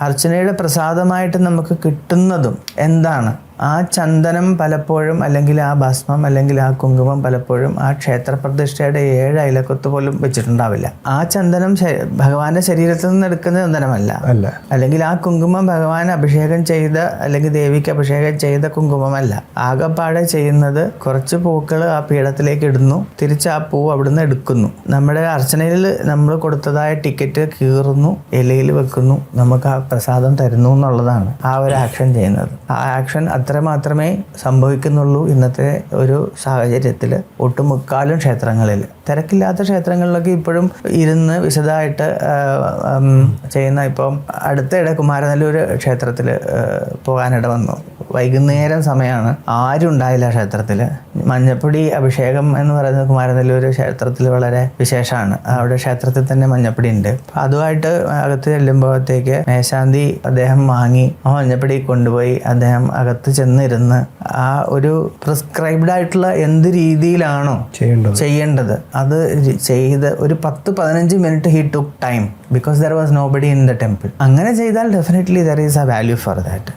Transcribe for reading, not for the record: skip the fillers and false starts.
അർച്ചനയുടെ പ്രസാദമായിട്ട് നമുക്ക് കിട്ടുന്നതും എന്താണ്? ആ ചന്ദനം പലപ്പോഴും, അല്ലെങ്കിൽ ആ ഭസ്മം, അല്ലെങ്കിൽ ആ കുങ്കുമം പലപ്പോഴും ആ ക്ഷേത്രപ്രതിഷ്ഠയുടെ 7 അയലക്കത്ത് പോലും വെച്ചിട്ടുണ്ടാവില്ല. ആ ചന്ദനം ഭഗവാന്റെ ശരീരത്തിൽ നിന്ന് എടുക്കുന്ന ചന്ദനമല്ല, അല്ലെങ്കിൽ ആ കുങ്കുമം ഭഗവാൻ അഭിഷേകം ചെയ്ത, അല്ലെങ്കിൽ ദേവിക്ക് അഭിഷേകം ചെയ്ത കുങ്കുമമല്ല. ആകപ്പാടെ ചെയ്യുന്നത് കുറച്ച് പൂക്കൾ ആ പീഠത്തിലേക്ക് ഇടുന്നു, തിരിച്ച് ആ പൂ അവിടുന്ന് എടുക്കുന്നു, നമ്മുടെ അർച്ചനയിൽ നമ്മൾ കൊടുത്തതായ ടിക്കറ്റ് കീറുന്നു, ഇലയിൽ വെക്കുന്നു, നമുക്ക് ആ പ്രസാദം തരുന്നു എന്നുള്ളതാണ് ആ ഒരു ആക്ഷൻ ചെയ്യുന്നത്. ആ ആക്ഷൻ അത്ര മാത്രമേ സംഭവിക്കുന്നുള്ളൂ ഇന്നത്തെ ഒരു സാഹചര്യത്തിൽ. ഒട്ടുമുക്കാലും ക്ഷേത്രങ്ങളിൽ, തിരക്കില്ലാത്ത ക്ഷേത്രങ്ങളിലൊക്കെ ഇപ്പോഴും ഇരുന്ന് വിശദമായിട്ട് ചെയ്യുന്ന, ഇപ്പം അടുത്തിടെ കുമാരനെല്ലൂർ ക്ഷേത്രത്തിൽ പോകാനിട വന്നു. വൈകുന്നേരം സമയമാണ്, ആരും ഉണ്ടായില്ല ക്ഷേത്രത്തിൽ. മഞ്ഞപ്പൊടി അഭിഷേകം എന്ന് പറയുന്നത് കുമാരനെല്ലൂർ ക്ഷേത്രത്തിൽ വളരെ വിശേഷമാണ്. അവിടെ ക്ഷേത്രത്തിൽ തന്നെ മഞ്ഞപ്പൊടി ഉണ്ട്. അതുമായിട്ട് അകത്ത് ചെല്ലുമ്പോഴത്തേക്ക് മേശാന്തി അദ്ദേഹം വാങ്ങി ആ മഞ്ഞപ്പൊടി കൊണ്ടുപോയി അദ്ദേഹം അകത്ത് ചെന്നിരുന്ന് ആ ഒരു പ്രിസ്ക്രൈബ്ഡ് ആയിട്ടുള്ള എന്ത് രീതിയിലാണോ ചെയ്യേണ്ടത് അത് ചെയ്ത് ഒരു 10-15 minute he took time, because there was nobody in the temple. അങ്ങനെ ചെയ്താൽ definitely there is A value for that.